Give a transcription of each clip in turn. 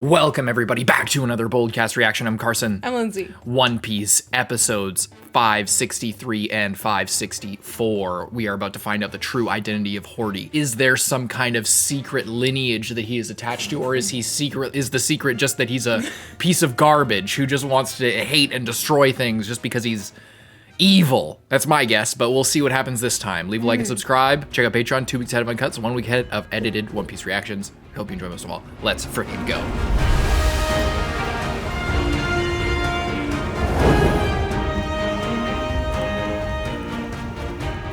Welcome everybody back to another BOLDcast reaction. I'm Carson. I'm Lindsay. One Piece episodes 563 and 564. We are about to find out the true identity of Hordy. Is there some kind of secret lineage that he is attached to, or is the secret just that he's a piece of garbage who just wants to hate and destroy things just because he's evil? That's my guess, but we'll see what happens this time. Leave a like and subscribe. Check out Patreon, 2 weeks ahead of Uncuts, 1 week ahead of edited One Piece reactions. Hope you enjoy most of all. Let's freaking go.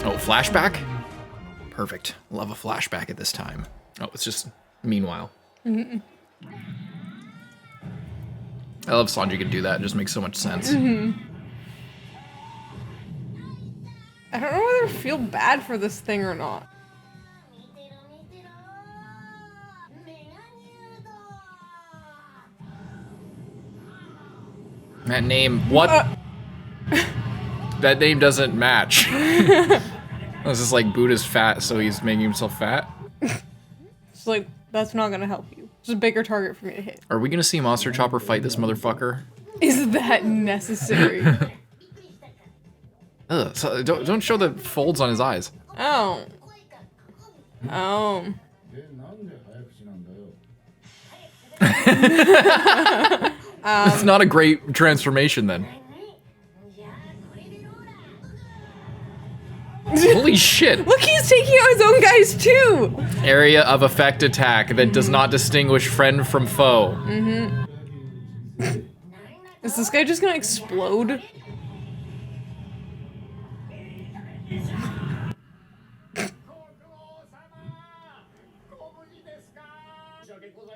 Oh, flashback? Perfect. Love a flashback at this time. Oh, it's just meanwhile. I love Sanji can do that. It just makes so much sense. I don't know whether to feel bad for this thing or not. That name, what? That name doesn't match. This is like Buddha's fat, so he's making himself fat. It's like, that's not gonna help you. It's a bigger target for me to hit. Are we gonna see Monster Chopper fight this motherfucker? Is that necessary? Ugh, so don't show the folds on his eyes. Oh. It's not a great transformation then. Holy shit. Look, he's taking out his own guys too! Area of effect attack that does not distinguish friend from foe. Is this guy just gonna explode?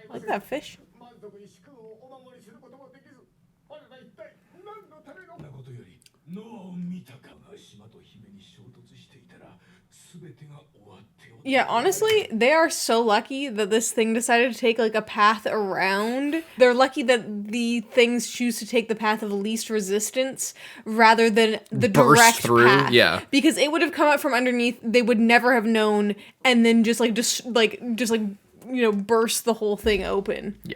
I like that fish. Yeah, honestly, they are so lucky that this thing decided to take like a path around. They're lucky that the things choose to take the path of least resistance rather than the Burst direct through, path. yeah. Because it would have come up from underneath, they would never have known, and then just you know, burst the whole thing open. Yeah.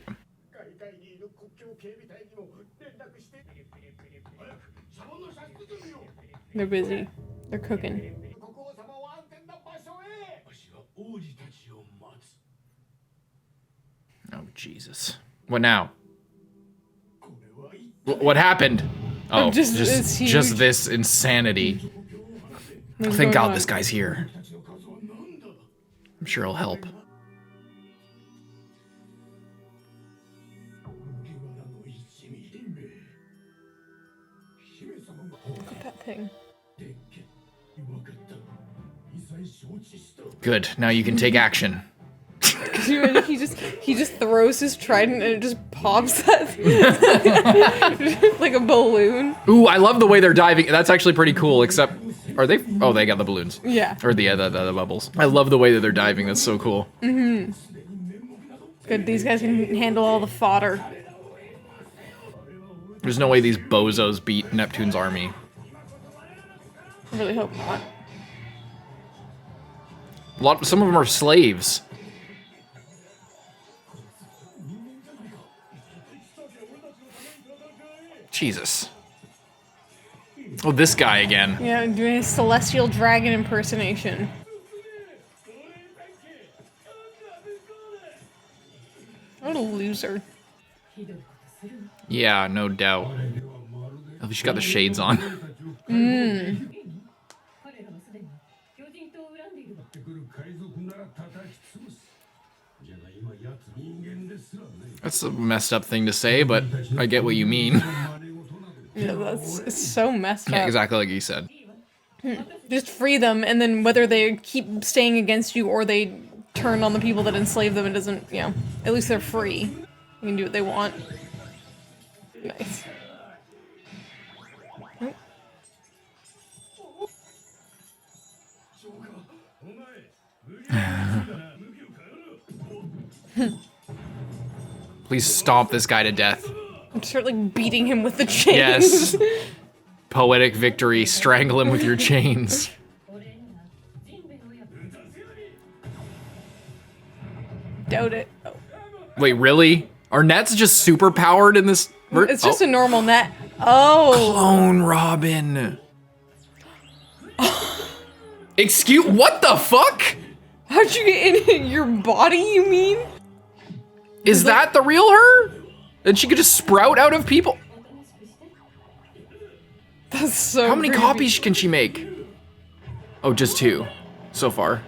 They're busy. They're cooking. Oh, Jesus. What now? What happened? Oh, just this insanity. Thank God this guy's here. I'm sure he'll help. Look at that thing. Good, now you can take action. he just throws his trident and it just pops that like a balloon. Ooh, I love the way they're diving. That's actually pretty cool, except, are they? Oh, they got the balloons. Yeah. Or the bubbles. I love the way that they're diving. That's so cool. Good, these guys can handle all the fodder. There's no way these bozos beat Neptune's army. I really hope not. Some of them are slaves. Jesus. Oh, this guy again. Yeah, doing a celestial dragon impersonation. What a loser. Yeah, no doubt. At least she got the shades on. That's a messed up thing to say, but I get what you mean. Yeah, it's so messed up. Yeah, exactly like you said. Just free them, and then whether they keep staying against you or they turn on the people that enslave them, it doesn't, you know, at least they're free. They can do what they want. Nice. Please stomp this guy to death. I'm start like beating him with the chains. Yes. Poetic victory. Strangle him with your chains. Doubt it. Oh. Wait, really? Are nets just super powered in this? It's just a normal net. Oh. Clone Robin. Excuse, what the fuck? How'd you get in your body, you mean? Is that the real her? And she could just sprout out of people? That's so How many creepy. copies can she make? Oh, just 2 so far.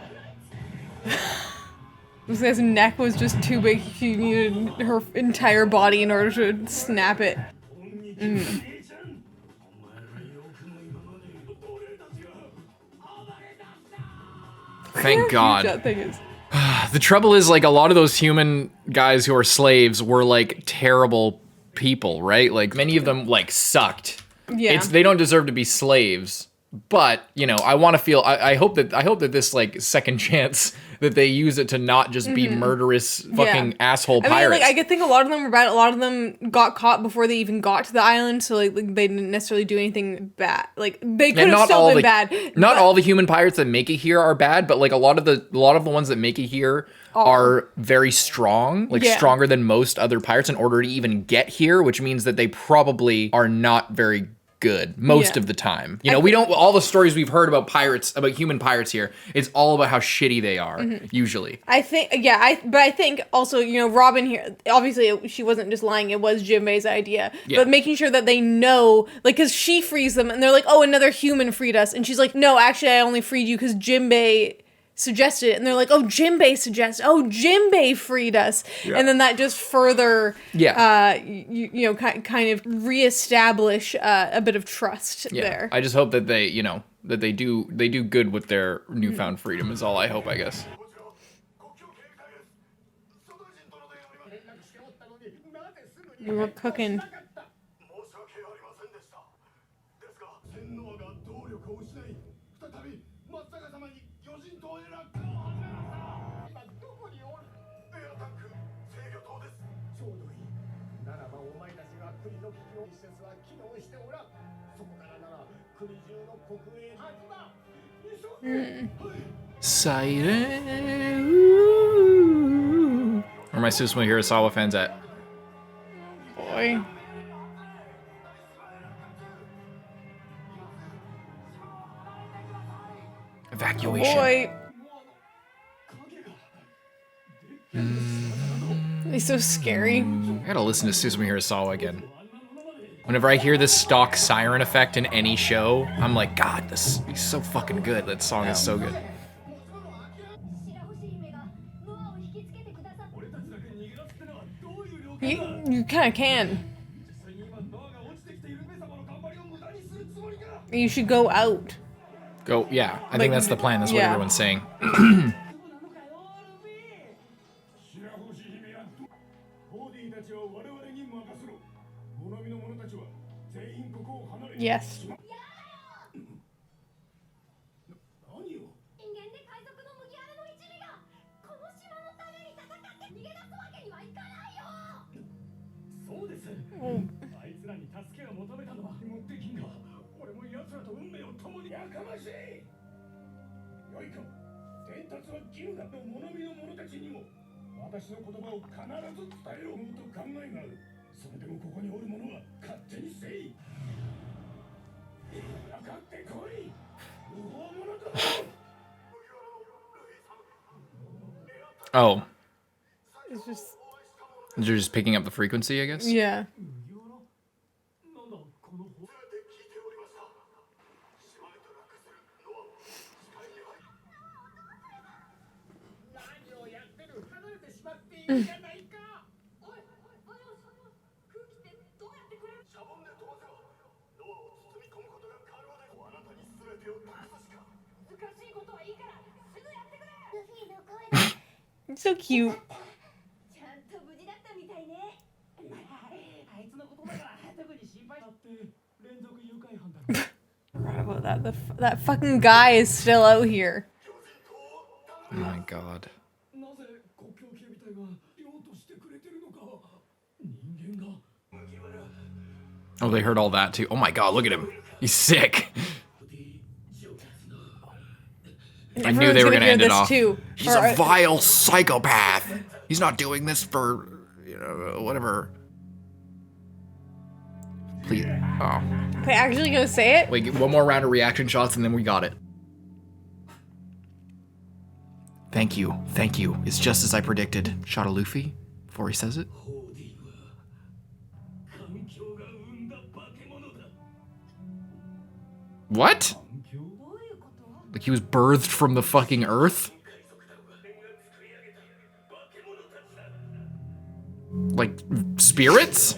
This guy's neck was just too big. She needed her entire body in order to snap it. Thank Huge God. that thing is. The trouble is, like, a lot of those human guys who are slaves were, like, terrible people, right? Like, many of them, like, sucked. Yeah. They don't deserve to be slaves. But, you know, I want to feel, I hope that this, like, second chance, that they use it to not just be murderous fucking asshole I mean, pirates. like, I could think a lot of them were bad. A lot of them got caught before they even got to the island, so like they didn't necessarily do anything bad. Like they could have still been bad. Not but- all the human pirates that make it here are bad, but like a lot of the ones that make it here are very strong, like stronger than most other pirates in order to even get here, which means that they probably are not very good most of the time. You know, we don't, all the stories we've heard about pirates, about human pirates here, it's all about how shitty they are, usually. I think, but I think also, you know, Robin here, obviously she wasn't just lying, it was Jinbei's idea, but making sure that they know, like, because she frees them, and they're like, oh, another human freed us, and she's like, no, actually, I only freed you because Jinbei suggested it, and they're like, oh, Jinbei freed us, and then that just further you know, kind of reestablish a bit of trust there. I just hope that they, you know, that they do good with their newfound freedom is all I hope, I guess. We were cooking. Siren. Where are my Susumu Hirasawa fans at? Boy. Evacuation. Boy. He's so scary. I gotta listen to Susumu Hirasawa again. Whenever I hear this stock siren effect in any show, I'm like, God, he's so fucking good. That song is so good. You kind of can. You should go out. Go, yeah. I think that's the plan. That's what everyone's saying. Yes. Oh. It's just... They're just picking up the frequency, I guess? Yeah. It's so cute. Forgot about that. That fucking guy is still out here. Oh my God. Oh, they heard all that too. Oh my God, look at him. He's sick. I knew they were gonna end it off. Too. He's a vile psychopath. He's not doing this for whatever. Please. Oh. Okay, actually gonna say it? Wait, get one more round of reaction shots and then we got it. Thank you. It's just as I predicted. Shot a Luffy before he says it. What? Like he was birthed from the fucking earth? Like spirits?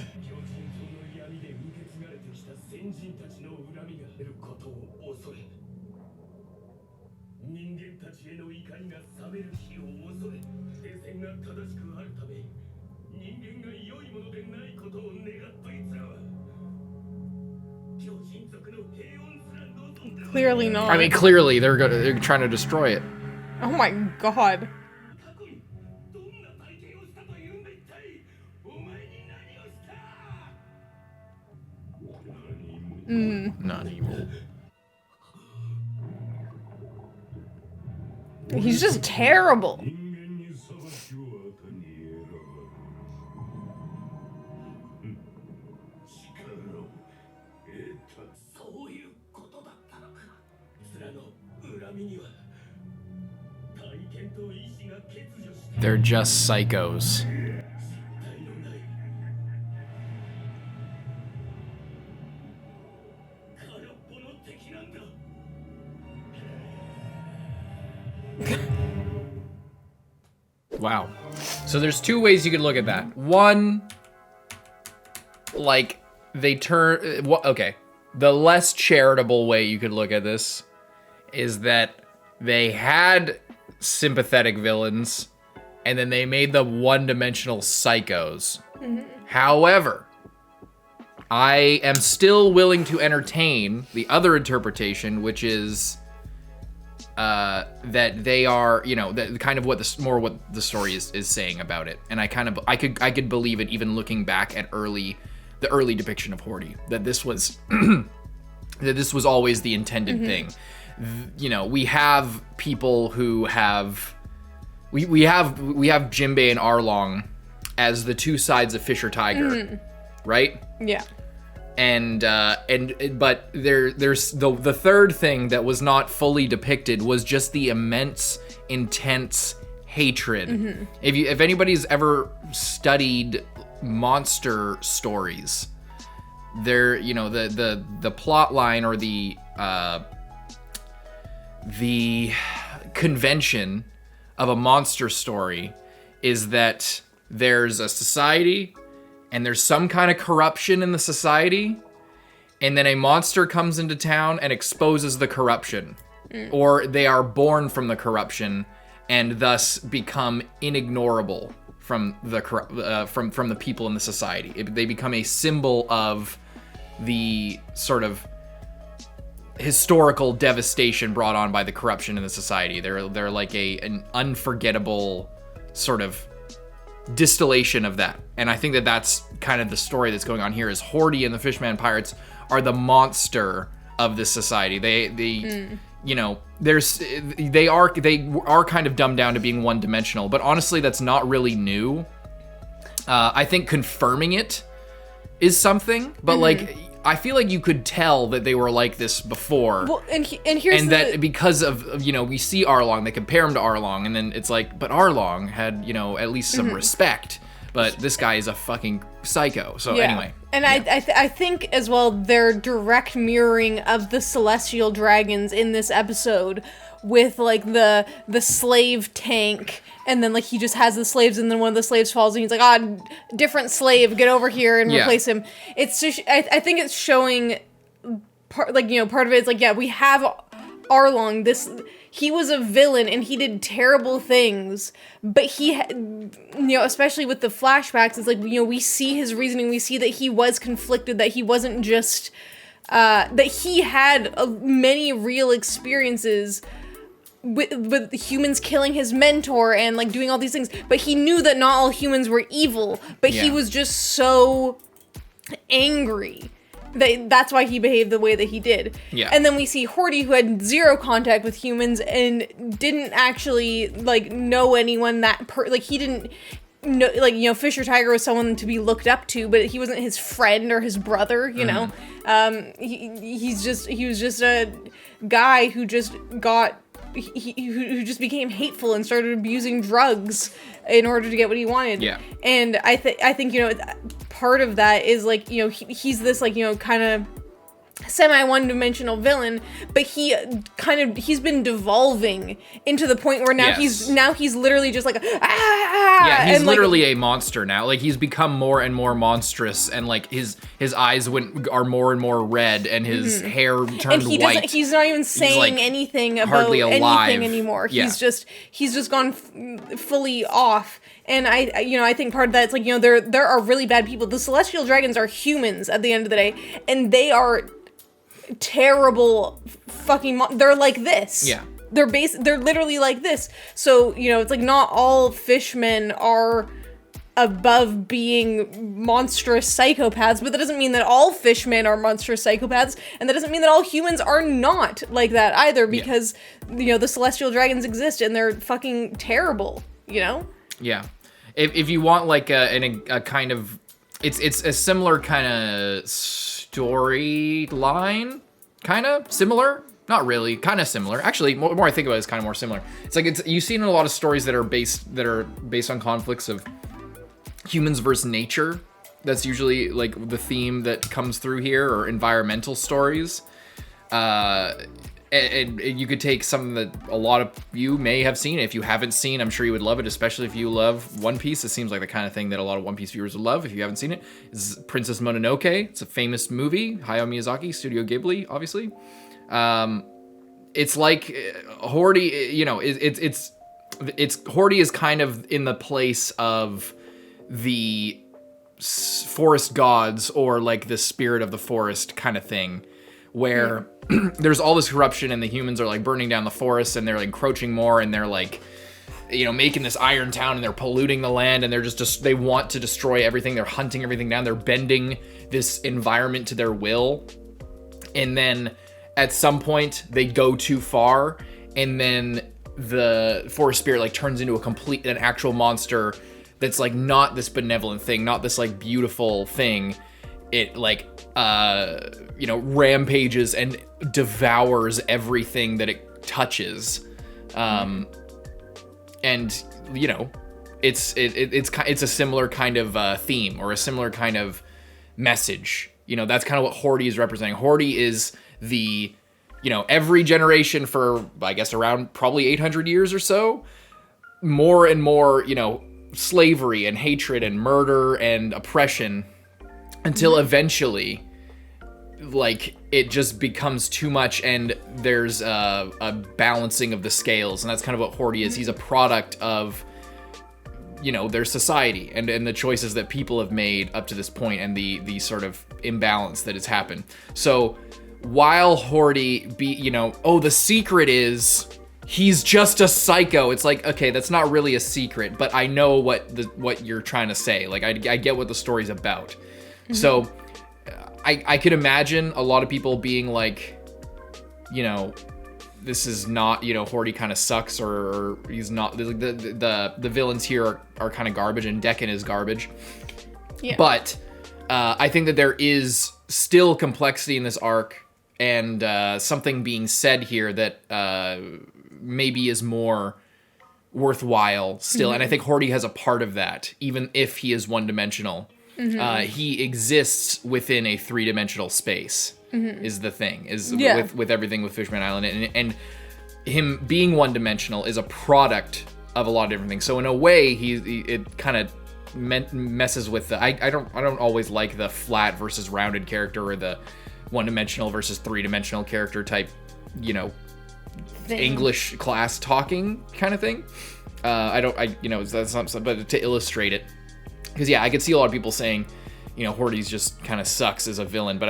Clearly not. I mean, clearly they're trying to destroy it. Oh my god. Nani. He's just terrible. They're just psychos. Wow. So there's two ways you could look at that. One, like, they turn... okay. The less charitable way you could look at this is that they had sympathetic villains, and then they made them one-dimensional psychos. Mm-hmm. However, I am still willing to entertain the other interpretation, which is that they are, that kind of what the story is saying about it. And I could believe it even looking back at the early depiction of Hordy, that this was that this was always the intended thing. We have people who have we have Jinbei and Arlong as the two sides of Fisher Tiger, right? Yeah. But there's the third thing that was not fully depicted was just the immense, intense hatred. If anybody's ever studied monster stories, there, the plot line or the convention of a monster story is that there's a society and there's some kind of corruption in the society, and then a monster comes into town and exposes the corruption, or they are born from the corruption and thus become inignorable from the from the people in the society. They become a symbol of the sort of historical devastation brought on by the corruption in the society. They're like an unforgettable sort of distillation of that. And I think that that's kind of the story that's going on here, is Hordy and the Fishman Pirates are the monster of this society. They are kind of dumbed down to being one-dimensional, but honestly that's not really new. I think confirming it is something, but like I feel like you could tell that they were like this before. Well, and here's that because of we see Arlong, they compare him to Arlong, and then it's like, but Arlong had at least some respect, but this guy is a fucking psycho. So anyway, and I think as well their direct mirroring of the celestial dragons in this episode, with like the slave tank, and then like he just has the slaves, and then one of the slaves falls and he's like, different slave, get over here and replace him. It's just I think it's showing part of it is like, we have Arlong, he was a villain and he did terrible things, but he especially with the flashbacks, it's like, we see his reasoning, we see that he was conflicted, that he wasn't just that he had many real experiences with humans killing his mentor and like doing all these things, but he knew that not all humans were evil, but he was just so angry that's why he behaved the way that he did. And then we see Hordy, who had zero contact with humans and didn't actually like know anyone he didn't no, like, you know, Fisher Tiger was someone to be looked up to, but he wasn't his friend or his brother, you know. He was just a guy who just got who just became hateful and started abusing drugs in order to get what he wanted. Yeah. And I think, you know, part of that is, like, you know, he's this, like, you know, kind of semi one-dimensional villain, but he's been devolving into the point where now he's literally just like, yeah, he's and, literally a monster now. Like, he's become more and more monstrous, and like his eyes are more and more red, and his hair turned white. He's not even saying anything about anything anymore. Yeah. He's just gone fully off. And I think part of that, it's like, you know, there are really bad people. The celestial dragons are humans at the end of the day, and they are terrible fucking they're like this. Yeah. They're literally like this. So, you know, it's like not all fishmen are above being monstrous psychopaths, but that doesn't mean that all fishmen are monstrous psychopaths, and that doesn't mean that all humans are not like that either, because, you know, the celestial dragons exist and they're fucking terrible, you know? Yeah. If you want like a kind of, it's a similar kind of storyline, kind of similar, not really, kind of similar. Actually, more I think about it, it's kind of more similar. It's like you've seen in a lot of stories that are based on conflicts of humans versus nature. That's usually like the theme that comes through here, or environmental stories. And you could take something that a lot of you may have seen. If you haven't seen, I'm sure you would love it, especially if you love One Piece. It seems like the kind of thing that a lot of One Piece viewers would love. If you haven't seen it, is Princess Mononoke. It's a famous movie. Hayao Miyazaki, Studio Ghibli, obviously. It's like Hordy, you know, it's Hordy is kind of in the place of the forest gods, or like the spirit of the forest kind of thing, where there's all this corruption and the humans are like burning down the forest, and they're like encroaching more, and they're like, you know, making this iron town, and they're polluting the land, and they're just they want to destroy everything. They're hunting everything down. They're bending this environment to their will. And then at some point they go too far, and then the forest spirit like turns into an actual monster that's like not this benevolent thing, not this like beautiful thing. It like you know, rampages and devours everything that it touches. And you know, it's a similar kind of theme, or a similar kind of message. You know, that's kind of what Hordy is representing. Hordy is the, you know, every generation for, I guess, around probably 800 years or so, more and more, you know, slavery and hatred and murder and oppression, until eventually, like, it just becomes too much, and there's a balancing of the scales. And that's kind of what Hordy is. He's a product of, you know, their society and the choices that people have made up to this point, and the sort of imbalance that has happened. So while Hordy you know, oh, the secret is he's just a psycho. It's like, okay, that's not really a secret, but I know what you're trying to say. Like, I get what the story's about. So I could imagine a lot of people being like, you know, this is not, you know, Hordy kind of sucks, or he's not, the villains here are kind of garbage, and Deken is garbage. Yeah. But I think that there is still complexity in this arc, and something being said here that maybe is more worthwhile still. And I think Hordy has a part of that, even if he is one-dimensional. He exists within a three-dimensional space, is the thing, with everything with Fishman Island. And him being one-dimensional is a product of a lot of different things. So in a way, it kind of messes with the... I don't always like the flat versus rounded character, or the one-dimensional versus three-dimensional character type, you know, English class talking kind of thing. You know, that's not, but to illustrate it. Because yeah, I could see a lot of people saying, you know, Hordy's just kind of sucks as a villain, but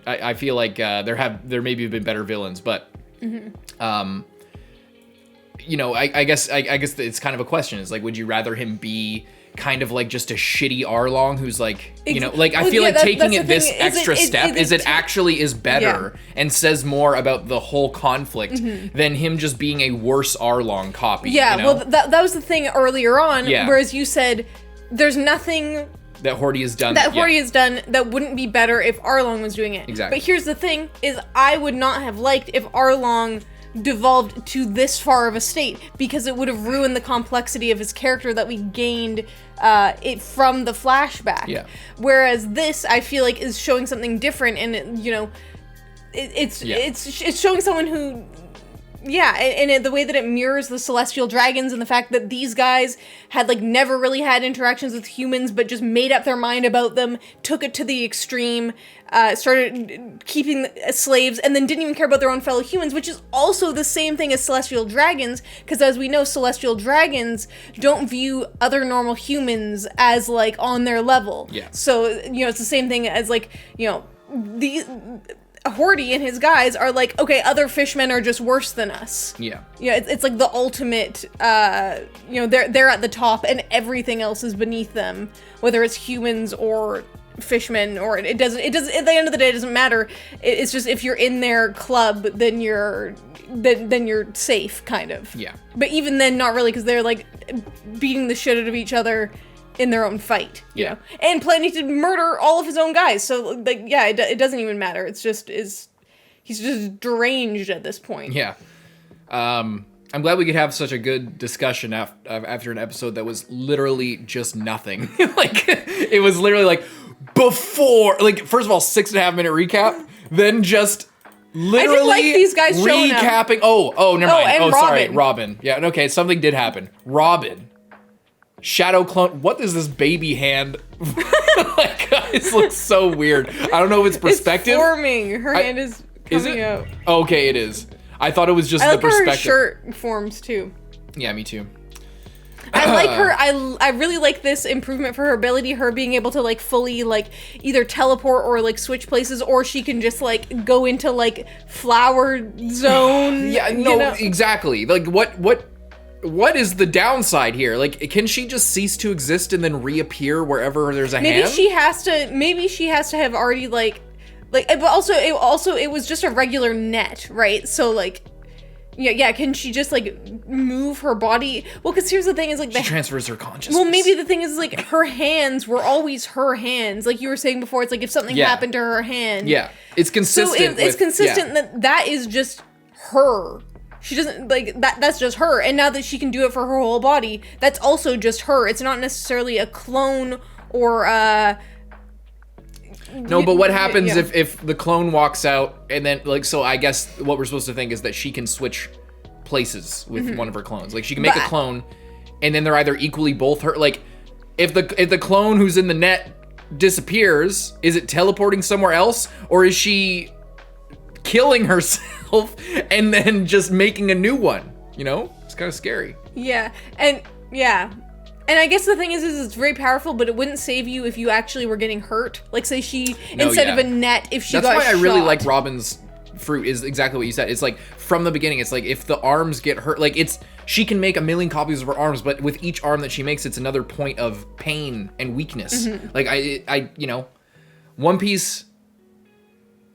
I feel like there maybe have been better villains, but you know, I guess it's kind of a question. It's like, would you rather him be kind of like just a shitty Arlong who's like, you know, like I feel like taking that's it the this thing. extra step is it actually is better and says more about the whole conflict than him just being a worse Arlong copy. Yeah, you know? well, that was the thing earlier on, Yeah. whereas you said there's nothing that Hordy has done. That Hordy has done that wouldn't be better if Arlong was doing it. Exactly. But here's the thing, is I would not have liked if Arlong devolved to this far of a state, because it would have ruined the complexity of his character that we gained it from the flashback. Yeah. Whereas this, I feel like, is showing something different, and it, you know, it's showing someone who. Yeah, and the way that it mirrors the celestial dragons, and the fact that these guys had like never really had interactions with humans, but just made up their mind about them, took it to the extreme, started keeping slaves, and then didn't even care about their own fellow humans, which is also the same thing as celestial dragons, because as we know, celestial dragons don't view other normal humans as like on their level. Yeah. So, you know, it's the same thing as like, you know, Hordy and his guys are like, okay, other fishmen are just worse than us. Yeah. Yeah, it's like the ultimate, you know, they're at the top and everything else is beneath them, whether it's humans or fishmen, or it doesn't, at the end of the day, it doesn't matter. It's just, if you're in their club, then you're safe, kind of. Yeah. But even then, not really, because they're like beating the shit out of each other in their own fight, you know, and planning to murder all of his own guys. So, like, yeah, it doesn't even matter. It's just he's just deranged at this point. Yeah. I'm glad we could have such a good discussion after an episode that was literally just nothing. Like, it was literally like before, like, first of all, 6.5 minute recap, then just literally I did like these guys showing up. recapping. Oh, never mind. And Oh, sorry, Robin. Robin. Yeah, okay, something did happen. Robin. Shadow clone. What is this baby hand? Like, guys, looks so weird. I don't know if it's perspective. It's forming. Her hand is coming out. Okay, it is. I thought it was just I like the perspective. her shirt forms too. Yeah, me too. I like her. I really like this improvement for her ability. Her being able to like fully like either teleport or like switch places, or she can just like go into like flower zone. Yeah, no, you know? exactly. Like, what is the downside here? Like, can she just cease to exist and then reappear wherever there's a hand? Maybe she has to have already like, but also it was just a regular net, right? So like, yeah. Can she just like move her body? Well, because here's the thing: is like she transfers her consciousness. Well, maybe the thing is like her hands were always her hands. Like you were saying before, it's like if something happened to her hand. Yeah, it's consistent. So it's consistent that is just her. She doesn't like that. That's just her. And now that she can do it for her whole body, that's also just her. It's not necessarily a clone or No, but what happens if the clone walks out and then like, so I guess what we're supposed to think is that she can switch places with one of her clones. Like she can make a clone and then they're either equally both her. Like if the clone who's in the net disappears, is it teleporting somewhere else, or is she killing herself and then just making a new one? You know, it's kind of scary. Yeah, and I guess the thing is it's very powerful, but it wouldn't save you if you actually were getting hurt. Like say she instead of a net, if she got shot. That's why I really like Robin's fruit, is exactly what you said. It's like from the beginning, it's like if the arms get hurt, like she can make 1,000,000 copies of her arms, but with each arm that she makes, it's another point of pain and weakness. Like I you know, One Piece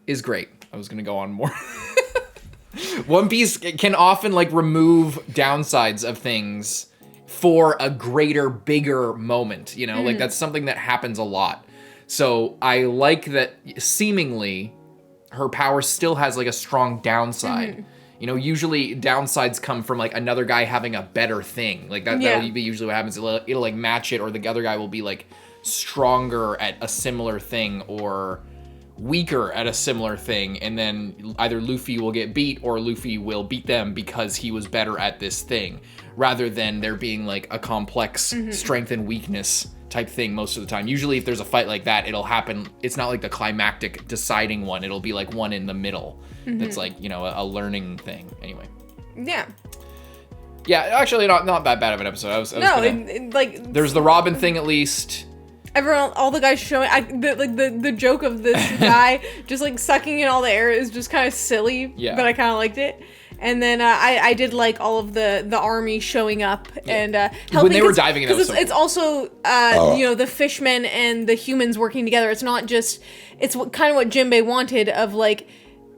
is great. I was gonna go on more. One Piece can often like remove downsides of things for a greater, bigger moment, you know? Like that's something that happens a lot. So I like that seemingly her power still has like a strong downside. You know, usually downsides come from like another guy having a better thing. Like that'll be usually what happens. It'll like match it, or the other guy will be like stronger at a similar thing or weaker at a similar thing, and then either Luffy will get beat or Luffy will beat them because he was better at this thing, rather than there being like a complex strength and weakness type thing most of the time. Usually if there's a fight like that, it'll happen, it's not like the climactic deciding one, it'll be like one in the middle that's like, you know, a learning thing. Anyway. Yeah, actually not that bad of an episode. Like there's the Robin thing at least. Everyone, all the guys showing, the joke of this guy just like sucking in all the air is just kind of silly, but I kind of liked it. And then I did like all of the army showing up and helping. When they were diving in, because it's also you know, the fishmen and the humans working together. It's not just, it's kind of what Jinbei wanted, of like,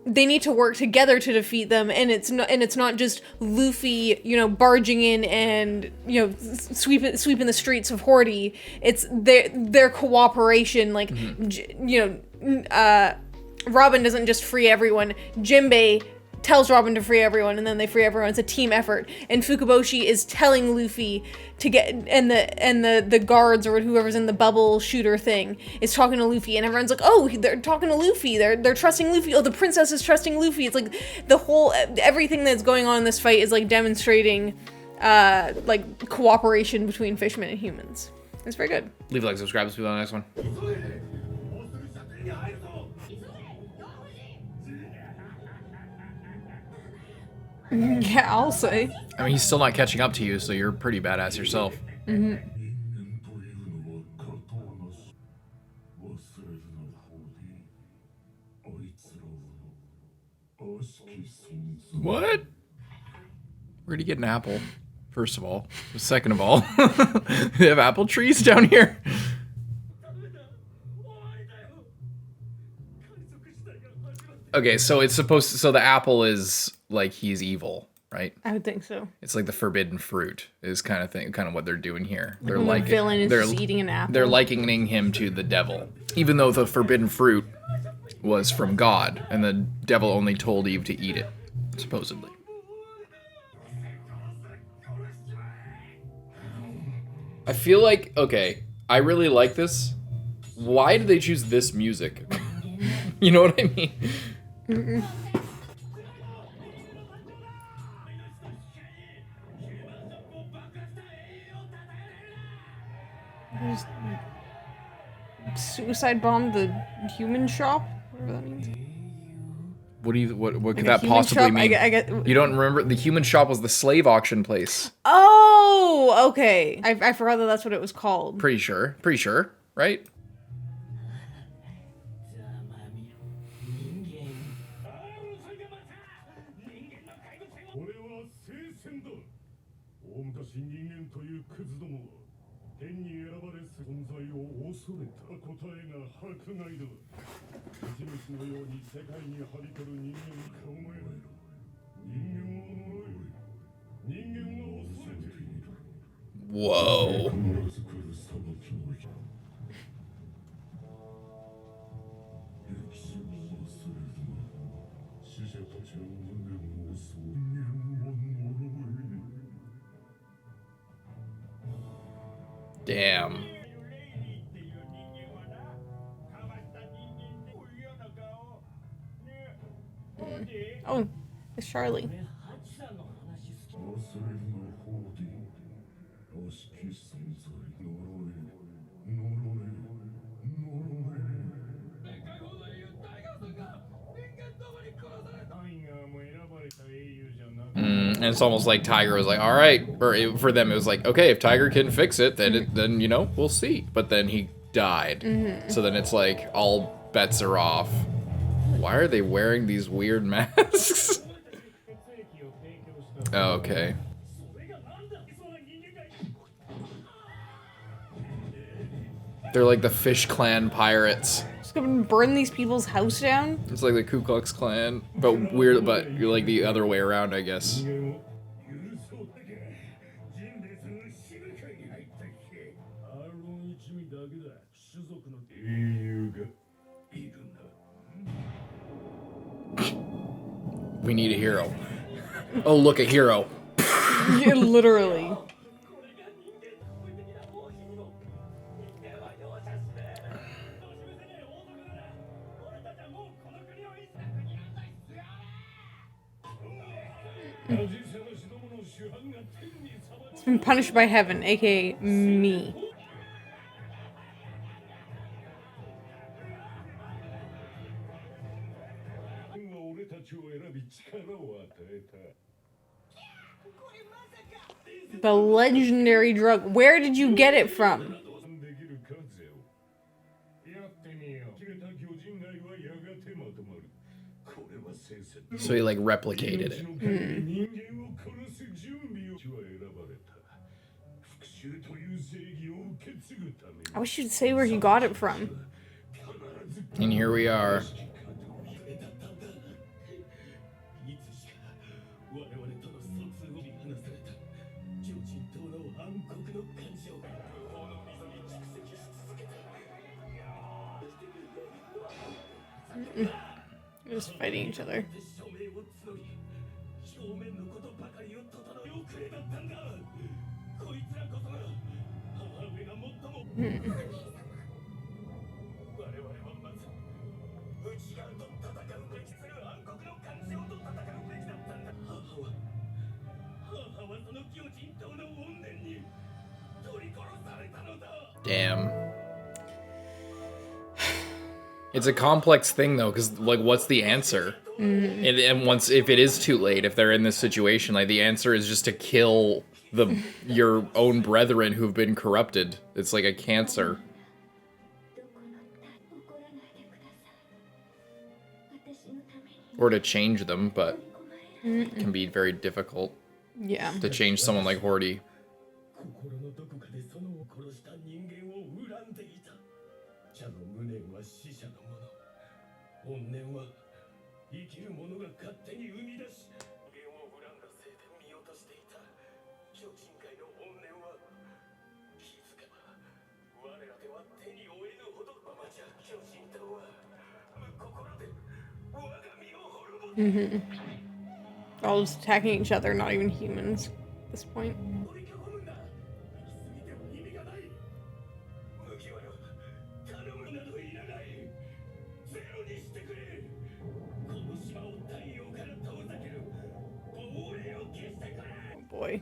they need to work together to defeat them, and it's not just Luffy, you know, barging in and, you know, sweeping the streets of Hordy. It's their cooperation, like, you know, Robin doesn't just free everyone. Jinbei tells Robin to free everyone, and then they free everyone. It's a team effort. And Fukaboshi is telling Luffy to get, and the guards or whoever's in the bubble shooter thing is talking to Luffy, and everyone's like, oh, they're talking to Luffy. They're trusting Luffy. Oh, the princess is trusting Luffy. It's like the whole, everything that's going on in this fight is like demonstrating like cooperation between fishmen and humans. It's very good. Leave a like, subscribe, see you on the next one. Yeah, I'll say. I mean, he's still not catching up to you, so you're pretty badass yourself. What? Where'd he get an apple? First of all. Second of all, they have apple trees down here? Okay, so it's supposed to, so the apple is like he's evil, right? I would think so. It's like the forbidden fruit is kind of what they're doing here. They're When like the villain is just eating an apple. They're likening him to the devil, even though the forbidden fruit was from God, and the devil only told Eve to eat it, supposedly. I feel like, okay, I really like this. Why did they choose this music? You know what I mean? Just suicide bombed the human shop, whatever that means. What could Like that possibly shop? mean? I get. You don't remember? The human shop was the slave auction place. Oh, okay. I forgot that that's what it was called. Pretty sure, right? Whoa. Damn. Oh, it's Charlie. And it's almost like Tiger was like, all right, or for them it was like, okay, if Tiger can fix it, then you know, we'll see. But then he died. So then it's like all bets are off. Why are they wearing these weird masks? Oh, okay. They're like the Fish Clan pirates. Just go and burn these people's house down? It's like the Ku Klux Klan, but weird, but you're like the other way around, I guess. We need a hero. Oh, look, a hero. Yeah, literally. It's been punished by heaven, aka me. The legendary drug. Where did you get it from? So he like replicated it. I wish you'd say where he got it from. And here we are. They're just fighting each other. Damn. It's a complex thing though, because like, what's the answer? And once, if it is too late, if they're in this situation, like the answer is just to kill your own brethren who've been corrupted. It's like a cancer. Or to change them, but it can be very difficult. Yeah. To change someone like Hordy. All just attacking each other, not even humans at this point. Oh boy.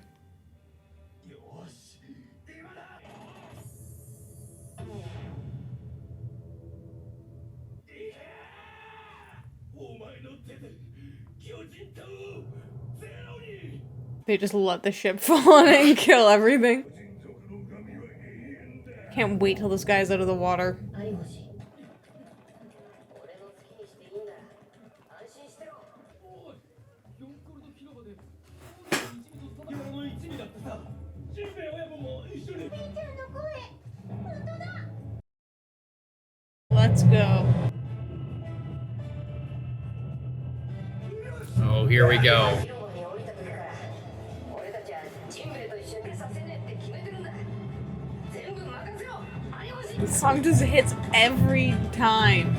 They just let the ship fall on it and kill everything. Can't wait till this guy's out of the water. Let's go. Oh, here we go. This song just hits every time.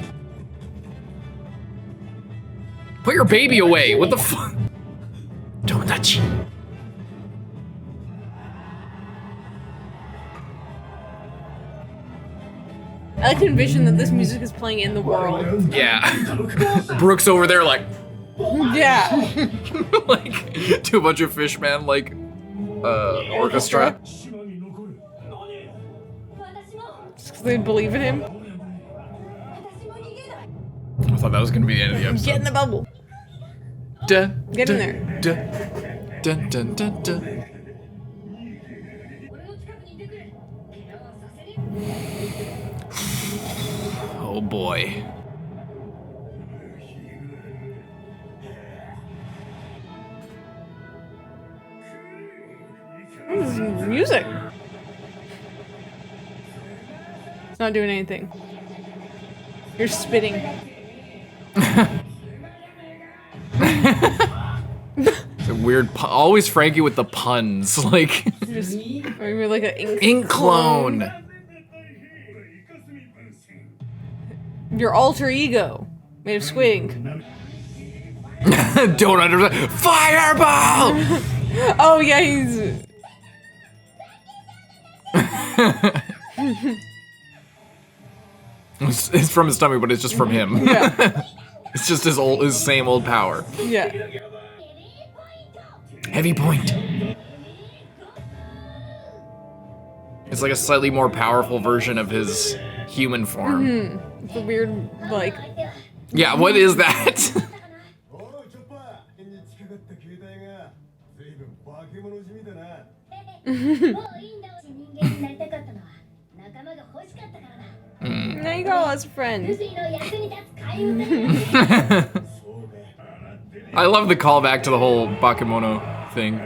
Put your baby away. What the fuck? Don't touch it. I like to envision that this music is playing in the world. Yeah. Brook's over there like, Yeah. like to a bunch of fishman like orchestra. Just 'cause they believe in him. I thought that was gonna be the end of the episode. Get in the bubble. Get in there. Dun, dun, dun, dun. Oh boy. What is this music? It's not doing anything. You're spitting. A weird always Franky with the puns, like Just maybe like an ink clone. Your alter ego made of squid ink. Don't understand. Fireball! Oh yeah, he's. It's from his stomach, but it's just from him. Yeah. It's just his same old power. Yeah. Heavy point. It's like a slightly more powerful version of his human form. It's a weird, like. Yeah, what is that? There you go, as a friend. I love the callback to the whole bakemono thing.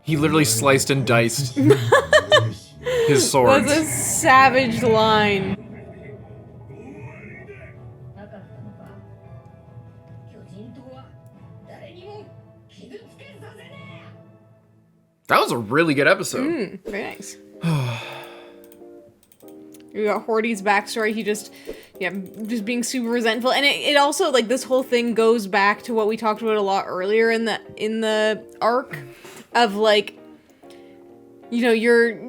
He literally sliced and diced his swords. That's a savage line. That was a really good episode. Very nice. You got HORDY'S backstory. He just being super resentful, and it also, like, this whole thing goes back to what we talked about a lot earlier in the arc of, like, you know, you're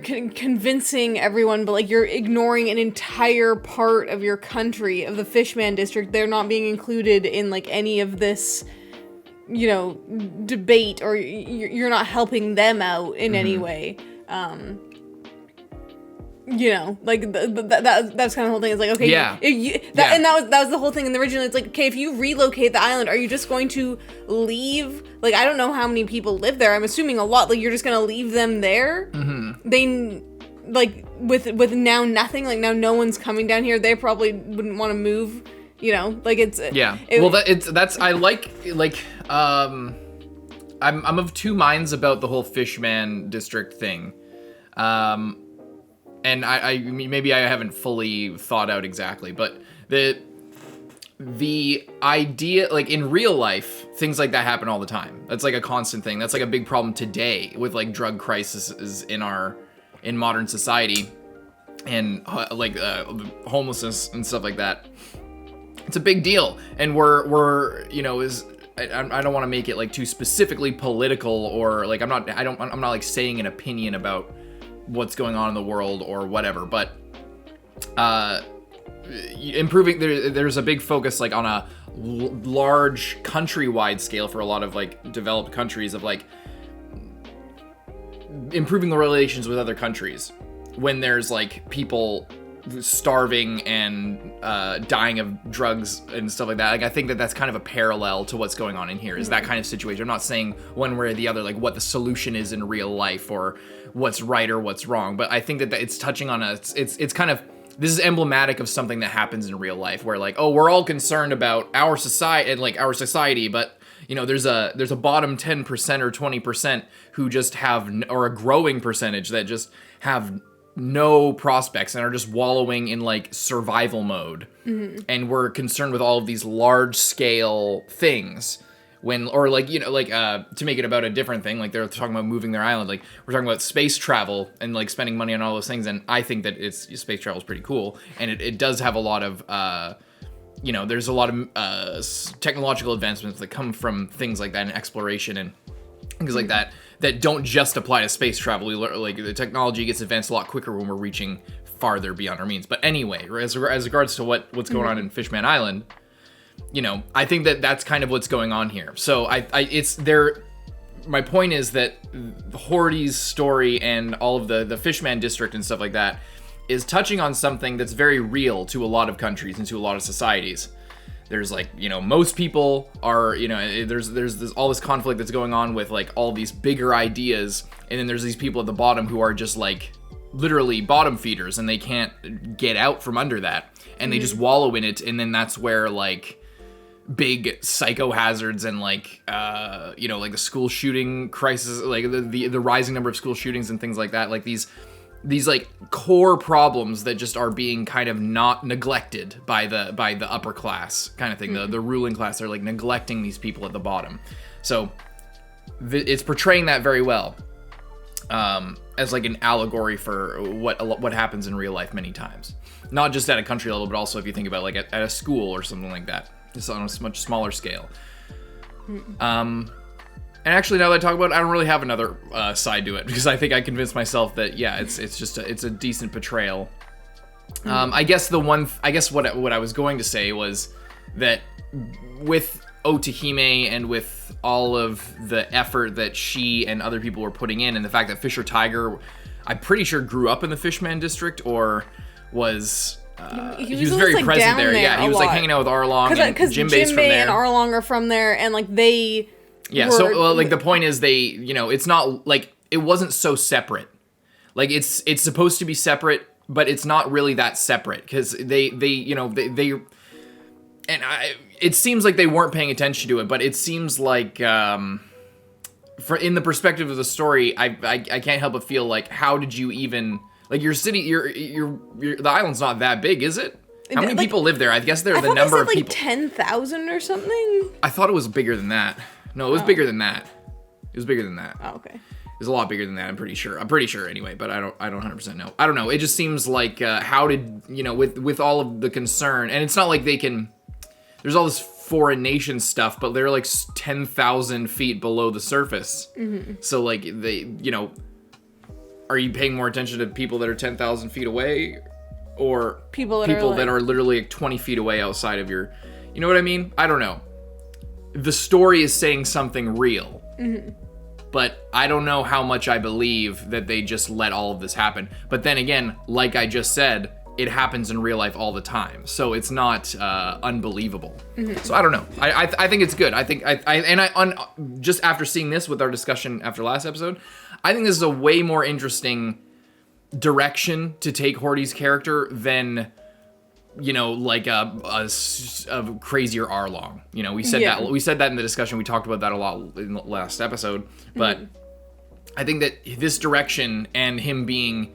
convincing everyone, but, like, you're ignoring an entire part of your country, of the Fishman district. They're not being included in, like, any of this, you know, debate, or you're not helping them out in any way. You know, like, that's kind of the whole thing. It's like, okay, and that was the whole thing in the original. It's like, okay, if you relocate the island, are you just going to leave? Like, I don't know how many people live there. I'm assuming a lot. Like, you're just gonna leave them there? They, like, with now nothing, like, now no one's coming down here, they probably wouldn't want to move. You know, like, it's I'm of two minds about the whole Fishman district thing. And I maybe I haven't fully thought out exactly, but the idea, like, in real life, things like that happen all the time. That's like a constant thing. That's like a big problem today with, like, drug crises in modern society, and homelessness and stuff like that. It's a big deal, and we're you know, I don't want to make it, like, too specifically political, or, like, I'm not like saying an opinion about what's going on in the world or whatever, but improving, there's a big focus, like, on a large countrywide scale for a lot of, like, developed countries, of, like, improving the relations with other countries when there's, like, people starving and dying of drugs and stuff like that. Like, I think that that's kind of a parallel to what's going on in here, is that kind of situation. I'm not saying one way or the other, like, what the solution is in real life or what's right or what's wrong, but I think that it's touching on it's kind of, this is emblematic of something that happens in real life, where, like, oh, we're all concerned about our society and, like, our society, but, you know, there's a bottom 10% or 20% who just have, or a growing percentage that just have no prospects and are just wallowing in, like, survival mode. And we're concerned with all of these large scale things when, or, like, you know, like, to make it about a different thing, like, they're talking about moving their island, like, we're talking about space travel and, like, spending money on all those things, and I think that space travel is pretty cool, and it does have a lot of you know, there's a lot of technological advancements that come from things like that, and exploration and things like that don't just apply to space travel. Like, the technology gets advanced a lot quicker when we're reaching farther beyond our means. But anyway, as regards to what's going on in Fishman Island, you know, I think that that's kind of what's going on here. So my point is that HORDY'S story and all of the Fishman district and stuff like that is touching on something that's very real to a lot of countries and to a lot of societies. There's, like, you know, most people are, you know, there's all this conflict that's going on with, like, all these bigger ideas, and then there's these people at the bottom who are just, like, literally bottom feeders, and they can't get out from under that, and they just wallow in it, and then that's where, like, big psycho hazards and, like, you know, like, the school shooting crisis, like, the rising number of school shootings and things like that, like, these like, core problems that just are being kind of not neglected by the upper class kind of thing. The ruling class, they're, like, neglecting these people at the bottom. So it's portraying that very well, as, like, an allegory for what happens in real life many times, not just at a country level, but also if you think about, like, at a school or something like that, just on a much smaller scale. And actually, now that I talk about it, I don't really have another side to it, because I think I convinced myself that, yeah, it's just it's a decent portrayal. I guess what I was going to say was that with Otahime and with all of the effort that she and other people were putting in, and the fact that Fisher Tiger, I'm pretty sure, grew up in the Fishman district, or was he was very, like, present there. Yeah, he was, like, hanging out with Arlong, and Jinbei's from there. And Arlong are from there, and, like, they. Yeah, so, like, the point is, they, you know, it's not, like, it wasn't so separate. Like it's supposed to be separate, but it's not really that separate because they it seems like they weren't paying attention to it, but it seems like in the perspective of the story, I can't help but feel like, how did you even, like, your city, the island's not that big, is it? How many people live there? I guess they're the number of people. Like 10,000 or something. I thought it was bigger than that. No, it was bigger than that. It was bigger than that. Oh, okay. It was a lot bigger than that. I'm pretty sure anyway, but I don't 100% know. I don't know. It just seems like how did, with all of the concern, and it's not like they can. There's all this foreign nation stuff, but they're like 10,000 feet below the surface. Mm-hmm. So like they, are you paying more attention to people that are 10,000 feet away? Or people that are literally like 20 feet away outside of your, you know what I mean? I don't know. The story is saying something real, but I don't know how much I believe that they just let all of this happen. But then again, like I just said, it happens in real life all the time, so it's not unbelievable. So I don't know. I think it's good. I think just after seeing this with our discussion after last episode, I think this is a way more interesting direction to take HORDY'S character than like a crazier Arlong. We said that in the discussion. We talked about that a lot in the last episode, but I think that this direction and him being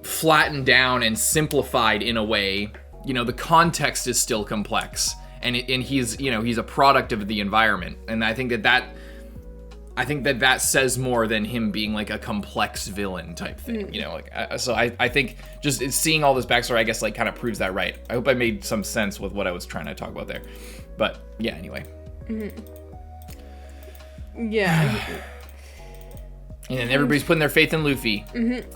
flattened down and simplified in a way, the context is still complex, and he's he's a product of the environment, and I think that says more than him being like a complex villain type thing, so I think just seeing all this backstory, I guess, like kind of proves that right. I hope I made some sense with what I was trying to talk about there, but yeah, anyway. Yeah. And then everybody's putting their faith in Luffy.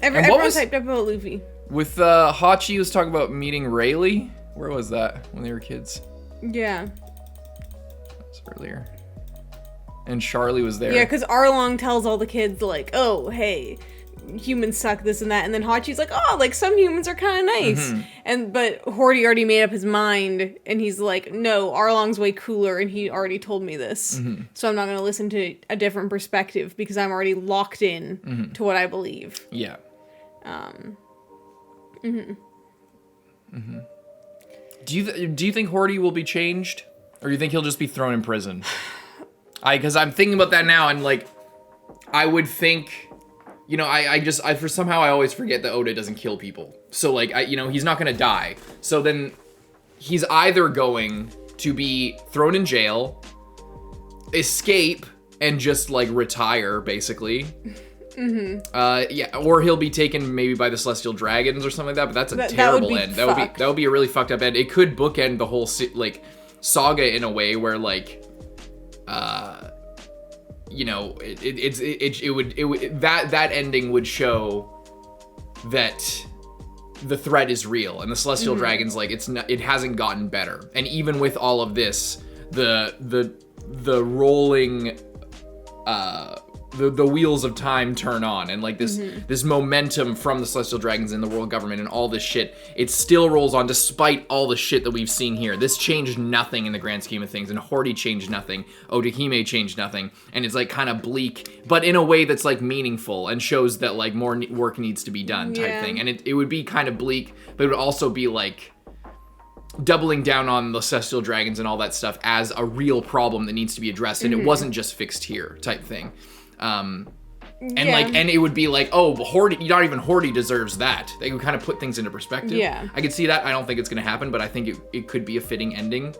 Everyone's hyped up about Luffy. With Hachi was talking about meeting Rayleigh. Where was that when they were kids? Yeah. That's earlier. And Charlie was there. Yeah, because Arlong tells all the kids, like, oh, hey, humans suck, this and that. And then Hachi's like, oh, like, some humans are kind of nice. But HORDY already made up his mind, and he's like, no, Arlong's way cooler, and he already told me this. So I'm not going to listen to a different perspective, because I'm already locked in to what I believe. Yeah. Do you think HORDY will be changed? Or do you think he'll just be thrown in prison? Because I'm thinking about that now, and like, I would think, I always forget that Oda doesn't kill people. So like, he's not gonna die. So then, he's either going to be thrown in jail, escape, and just like retire, basically. Or he'll be taken maybe by the Celestial Dragons or something like that. But that's a terrible end. That would be a really fucked up end. It could bookend the whole saga in a way where like. That ending would show that the threat is real, and the Celestial Dragons, like, it hasn't gotten better. And even with all of this, the rolling the wheels of time turn on, and like this momentum from the Celestial Dragons and the world government and all this shit, it still rolls on despite all the shit that we've seen here. This changed nothing in the grand scheme of things, and HORDY changed nothing. Otahime changed nothing, and it's like kind of bleak, but in a way that's like meaningful and shows that like more work needs to be done type thing. And it would be kind of bleak, but it would also be like doubling down on the Celestial Dragons and all that stuff as a real problem that needs to be addressed, and it wasn't just fixed here type thing. And it would be like, oh, HORDY, not even HORDY deserves that. They would kind of put things into perspective. Yeah. I could see that. I don't think it's going to happen, but I think it could be a fitting ending.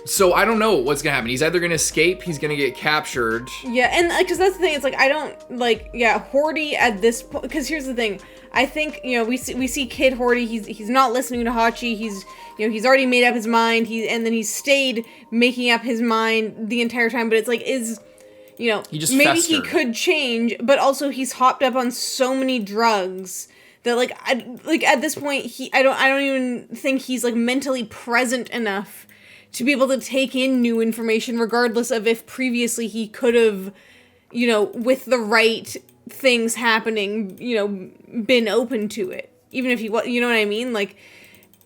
So I don't know what's going to happen. He's either going to escape, he's going to get captured. Yeah, and because that's the thing, it's like, I don't, like, HORDY at this point, because here's the thing. I think, we see Kid HORDY, he's not listening to Hachi, he's already made up his mind, and then he's stayed making up his mind the entire time, but it's like, he just maybe festered. He could change, but also he's hopped up on so many drugs that at this point I don't even think he's like mentally present enough to be able to take in new information, regardless of if previously he could have, with the right things happening, been open to it. Even if he was, you know what I mean? Like,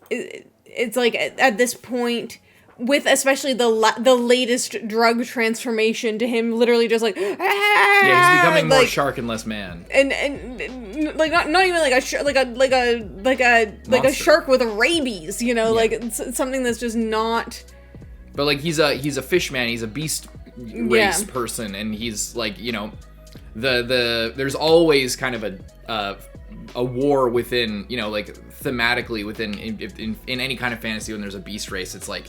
it's like at this point, with especially the latest drug transformation to him literally just like yeah, he's becoming more shark and less man, and like not even like a shark with rabies, you know, like it's something that's just not. But like he's a fishman, he's a beast race person, and he's like, you know, there's always kind of a war within, you know, like thematically within in any kind of fantasy when there's a beast race, it's like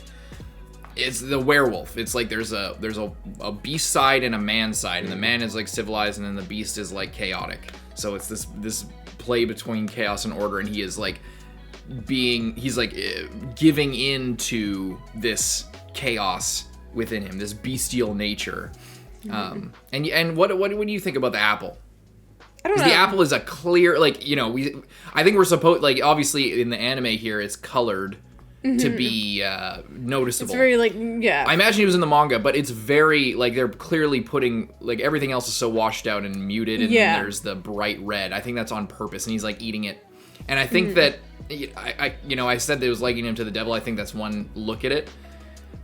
it's the werewolf. It's like there's a beast side and a man side, and the man is like civilized, and then the beast is like chaotic. So it's this play between chaos and order, and he is like he's like giving in to this chaos within him, this bestial nature. And what do you think about the apple? I don't know. The apple is a clear, like, you know, I think we're supposed, like, obviously in the anime here it's colored to be noticeable. It's very like, yeah. I imagine it was in the manga, but it's very, like, they're clearly putting, like, everything else is so washed out and muted, and then there's the bright red. I think that's on purpose, and he's like eating it. And I think that I said that it was liking him to the devil. I think that's one look at it.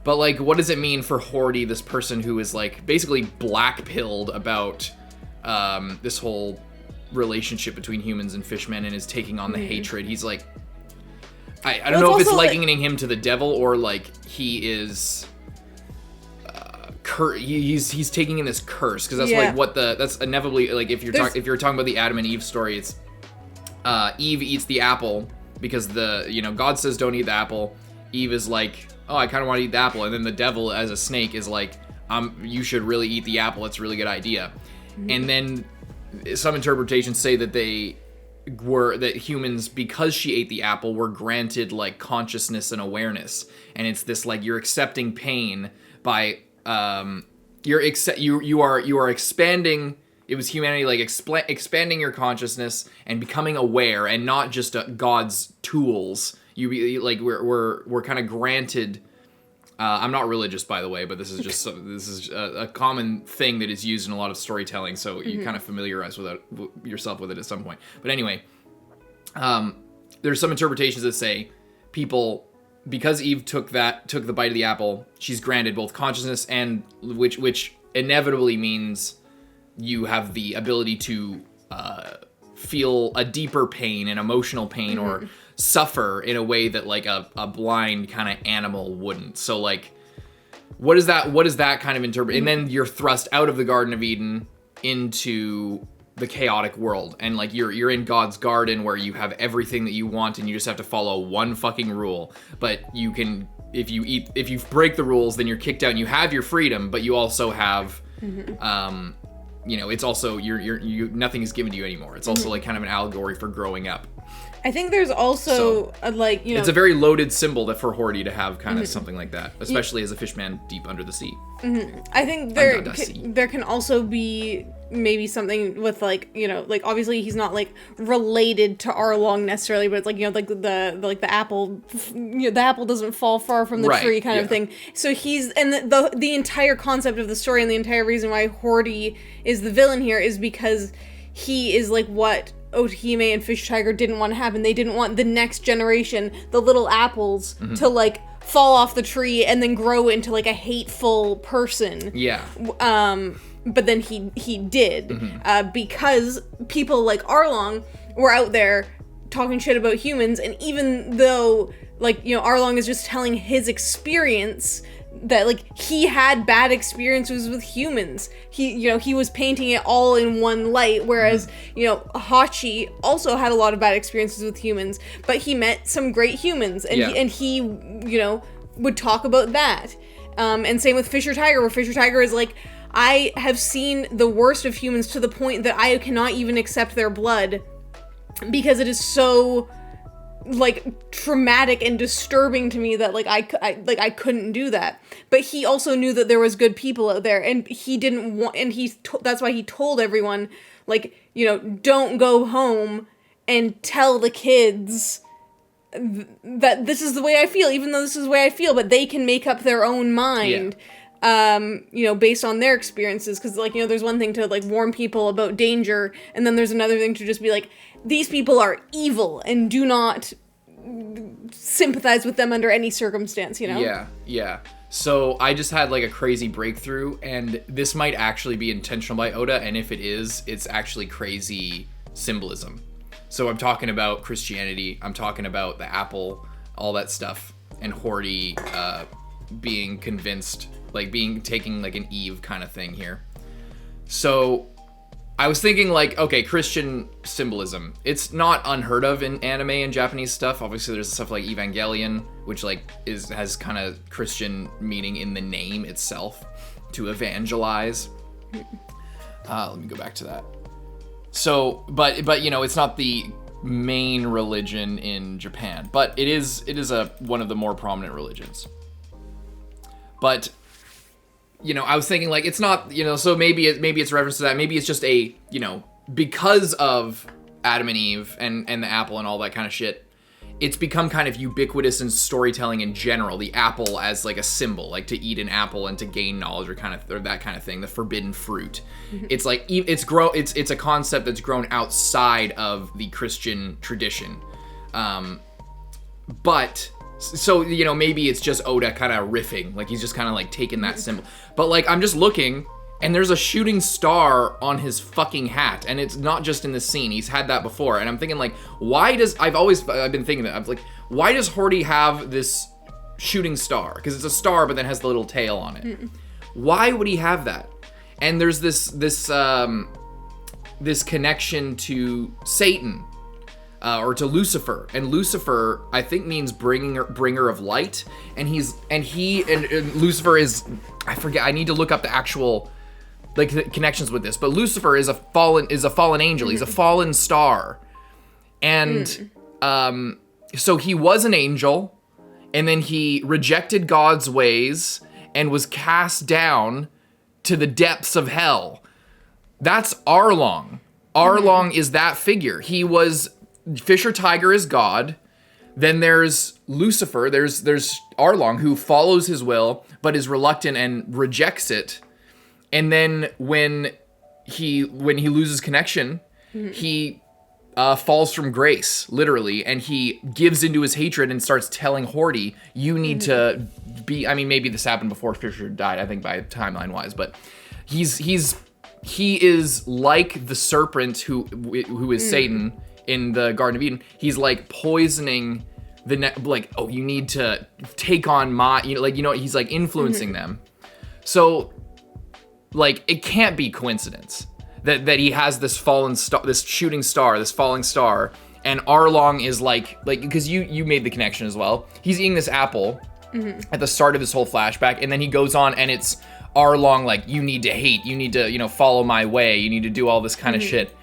But like, what does it mean for Hordy, this person who is like basically black-pilled about this whole relationship between humans and fishmen, and is taking on the hatred? He's like, I don't know if it's likening him to the devil, or like he is he's taking in this curse, because that's like what that's inevitably, like, if you're talking about the Adam and Eve story, it's Eve eats the apple because God says don't eat the apple. Eve is like, oh, I kind of want to eat the apple, and then the devil as a snake is like, you should really eat the apple, it's a really good idea. And then some interpretations say that that humans, because she ate the apple, were granted like consciousness and awareness, and it's this like, you're accepting pain by you are expanding. It was humanity like expanding your consciousness and becoming aware, and not just God's tools. We're kind of granted. I'm not religious, by the way, but this is a common thing that is used in a lot of storytelling. So you kind of familiarize yourself with it at some point. But anyway, there's some interpretations that say people, because Eve took the bite of the apple, she's granted both consciousness, and which inevitably means you have the ability to feel a deeper pain, an emotional pain, or suffer in a way that like a blind kind of animal wouldn't. So like, what is that kind of interpret? And then you're thrust out of the Garden of Eden into the chaotic world, and like you're in God's garden where you have everything that you want, and you just have to follow one fucking rule. But you can, if you break the rules, then you're kicked out, and you have your freedom, but you also have it's also you nothing is given to you anymore. It's also like kind of an allegory for growing up. I think there's also it's a very loaded symbol that for Hordy to have kind of something like that, especially as a fishman deep under the sea. I think there can also be maybe something with like obviously he's not like related to Arlong necessarily, but it's like like the apple, the apple doesn't fall far from the tree kind of thing. So he's, and the entire concept of the story, and the entire reason why Hordy is the villain here, is because he is like what Otihime and Fish Tiger didn't want to happen. They didn't want the next generation, the little apples, to like fall off the tree and then grow into like a hateful person. Yeah. But then he did, because people like Arlong were out there talking shit about humans, and even though like Arlong is just telling his experience, that like he had bad experiences with humans, he was painting it all in one light, whereas Hachi also had a lot of bad experiences with humans, but he met some great humans, and he would talk about that, and same with Fisher Tiger, where Fisher Tiger is like, I have seen the worst of humans to the point that I cannot even accept their blood because it is so like traumatic and disturbing to me that like I couldn't do that. But he also knew that there was good people out there, and he didn't want, and that's why he told everyone like, don't go home and tell the kids that this is the way I feel, even though this is the way I feel, but they can make up their own mind. Based on their experiences, because like there's one thing to like warn people about danger, and then there's another thing to just be like, these people are evil and do not sympathize with them under any circumstance, you know? Yeah. So I just had like a crazy breakthrough, and this might actually be intentional by Oda, and if it is, it's actually crazy symbolism. So I'm talking about Christianity, I'm talking about the apple, all that stuff, and Hordy being convinced, like taking like an Eve kind of thing here. So I was thinking like, okay, Christian symbolism. It's not unheard of in anime and Japanese stuff. Obviously there's stuff like Evangelion, which like has kind of Christian meaning in the name itself, to evangelize. Let me go back to that. So, but you know, it's not the main religion in Japan, but it is one of the more prominent religions. But you know, I was thinking like it's not, you know, so maybe it's reference to that. Maybe it's just a, you know, because of Adam and Eve and the apple and all that kind of shit, it's become kind of ubiquitous in storytelling in general. The apple as like a symbol, like to eat an apple and to gain knowledge or that kind of thing. The forbidden fruit. It's like it's a concept that's grown outside of the Christian tradition. But so, you know, maybe it's just Oda kind of riffing, like he's just kind of like taking that symbol. But like I'm just looking, and there's a shooting star on his fucking hat, and it's not just in this scene. He's had that before, and I'm thinking like, I've been thinking that. I'm like, why does Hordy have this shooting star? Because it's a star, but then has the little tail on it. Why would he have that? And there's this connection to Satan. Or to Lucifer, and Lucifer I think means bringer of light, and Lucifer is, I forget, I need to look up the actual like the connections with this, but Lucifer is a fallen angel. He's a fallen star, and so he was an angel, and then he rejected God's ways and was cast down to the depths of hell. That's Arlong. Arlong is that figure. He was Fisher Tiger is God. Then there's Lucifer. There's Arlong, who follows his will but is reluctant and rejects it. And then when he loses connection, he falls from grace, literally, and he gives into his hatred and starts telling Hordy, "You need to be." I mean, maybe this happened before Fisher died, I think, by timeline wise, but he is like the serpent who is Satan in the Garden of Eden. He's like poisoning you need to take on he's like influencing them. So like it can't be coincidence that he has this fallen star, this shooting star, this falling star, and Arlong is like because you made the connection as well. He's eating this apple at the start of this whole flashback, and then he goes on and it's Arlong like, you need to hate, you need to, you know, follow my way, you need to do all this kind of shit.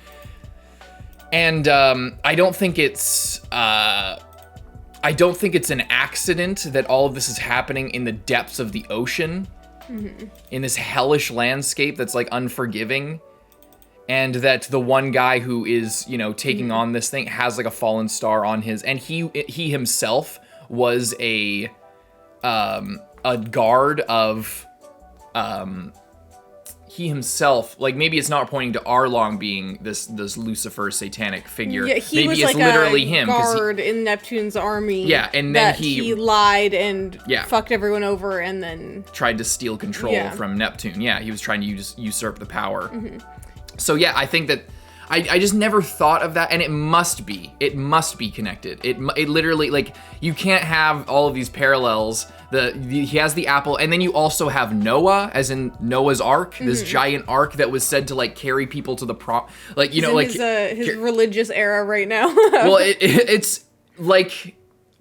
And I don't think it's an accident that all of this is happening in the depths of the ocean, in this hellish landscape that's like unforgiving, and that the one guy who is, you know, taking on this thing has like a fallen star on his, and he himself was a guard of he himself, like, maybe it's not pointing to Arlong being this Lucifer satanic figure. Yeah, he was like literally a guard in Neptune's army. Yeah, and then he lied and fucked everyone over, and then tried to steal control from Neptune. Yeah, he was trying to usurp the power. So yeah, I think that I just never thought of that, and it must be connected. It literally, like, you can't have all of these parallels. He has the apple, and then you also have Noah, as in Noah's Ark, this giant ark that was said to like carry people to the like, you know, like his religious era right now. Well, it's like,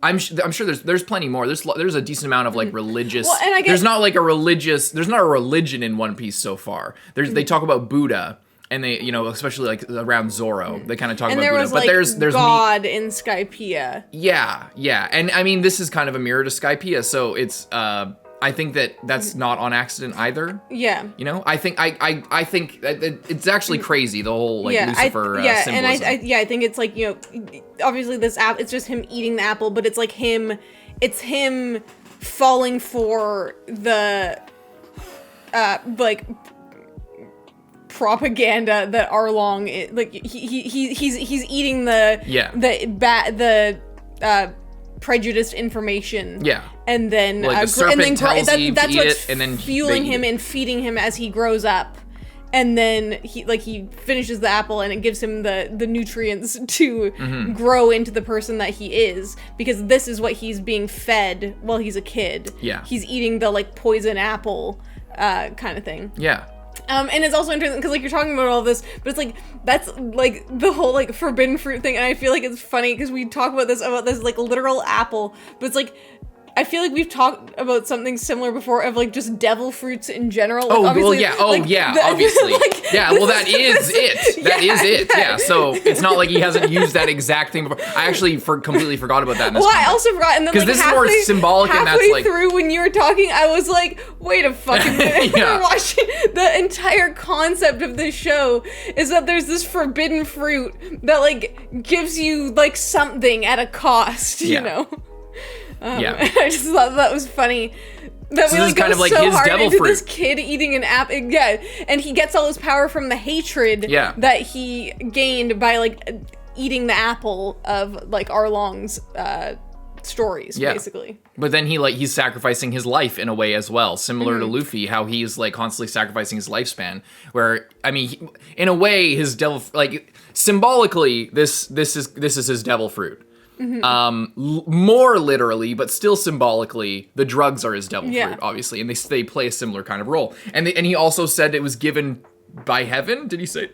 I'm sure there's plenty more. There's a decent amount of like religious. Well, and I guess, there's not a religion in One Piece so far. They talk about Buddha. And they, you know, especially like around Zoro, they kind of talk about Buddha. But there's God in Skypiea. Yeah. And I mean, this is kind of a mirror to Skypiea, so it's I think that's not on accident either. Yeah. You know, I think that it's actually crazy, the whole like Lucifer symbolism. And I think it's like, you know, obviously this it's just him eating the apple, but it's like him falling for the like propaganda that Arlong like he's eating the prejudiced information. Yeah. And then Like the serpent tells Eve to eat it, and then fueling they eat him it. and feeding him as he grows up. And then he finishes the apple and it gives him the nutrients to grow into the person that he is, because this is what he's being fed while he's a kid. Yeah. He's eating the like poison apple kind of thing. Yeah. And it's also interesting because like you're talking about all this, but it's like that's like the whole like forbidden fruit thing, and I feel like it's funny because we talk about this like literal apple, but it's like I feel like we've talked about something similar before of like just devil fruits in general. Like, obviously. Obviously. Like, yeah, well, that is it. That is it. Yeah, so it's not like he hasn't used that exact thing before. I actually completely forgot about that in this I also forgot, and then like this is more symbolic, and that's like through when you were talking, I was like, wait a fucking minute. Yeah. We're watching the entire concept of this show is that there's this forbidden fruit that like gives you like something at a cost, you know? I just thought that was funny. That So we this like is kind go of like so his hard devil into fruit. this kid eating an apple. Yeah, and he gets all his power from the hatred that he gained by like eating the apple of like Arlong's stories, basically. But then he's sacrificing his life in a way as well, similar to Luffy, how he's like constantly sacrificing his lifespan. Where I mean, in a way, his devil, like symbolically, this is his devil fruit. More literally, but still symbolically, the drugs are his devil fruit, obviously, and they play a similar kind of role. And he also said it was given by heaven. Did he say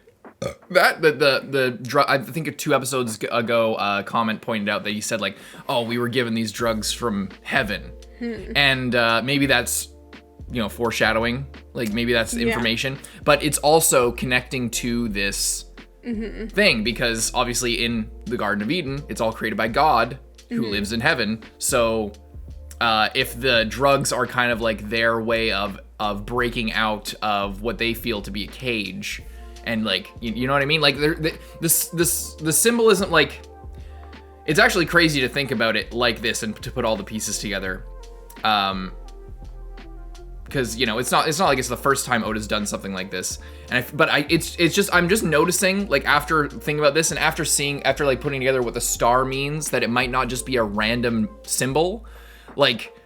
that the drug? I think 2 episodes ago, comment pointed out that he said like, "Oh, we were given these drugs from heaven," and maybe that's foreshadowing. Like maybe that's information, but it's also connecting to this thing, because obviously in the Garden of Eden, it's all created by God who lives in heaven. So if the drugs are kind of like their way of breaking out of what they feel to be a cage, and like you know what I mean, like the symbolism, like it's actually crazy to think about it like this and to put all the pieces together. Because it's not like it's the first time Oda's done something like this, it's just I'm just noticing, like, after thinking about this and after like putting together what the star means, that it might not just be a random symbol. Like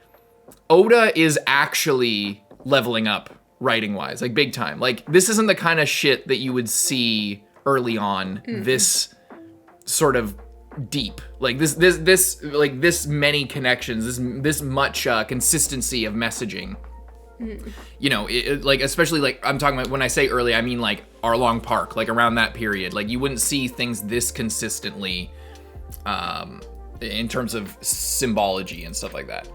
Oda is actually leveling up writing wise, like big time. Like this isn't the kind of shit that you would see early on. This sort of deep, like this like this many connections, this much consistency of messaging. Like especially like I'm talking about when I say early, I mean like Arlong Park, like around that period. Like you wouldn't see things this consistently in terms of symbology and stuff like that.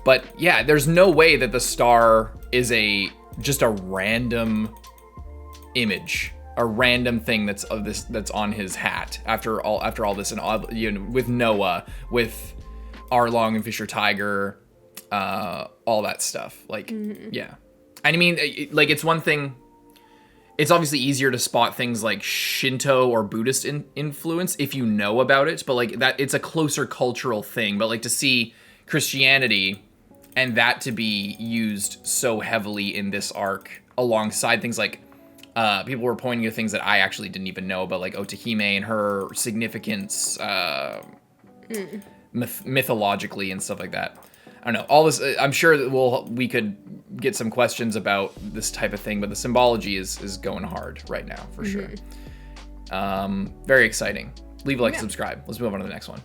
But yeah, there's no way that the star is just a random image, a random thing that's on his hat after all this, and with Noah, with Arlong and Fisher Tiger, all that stuff. Like, yeah. And I mean, like, it's one thing, it's obviously easier to spot things like Shinto or Buddhist influence if you know about it, but like that, it's a closer cultural thing. But like to see Christianity and that to be used so heavily in this arc alongside things like, people were pointing to things that I actually didn't even know about, like Otahime and her significance, mythologically and stuff like that. I don't know, all this, I'm sure that we could get some questions about this type of thing, but the symbology is going hard right now, for sure. Very exciting. Leave a like, subscribe. Let's move on to the next one.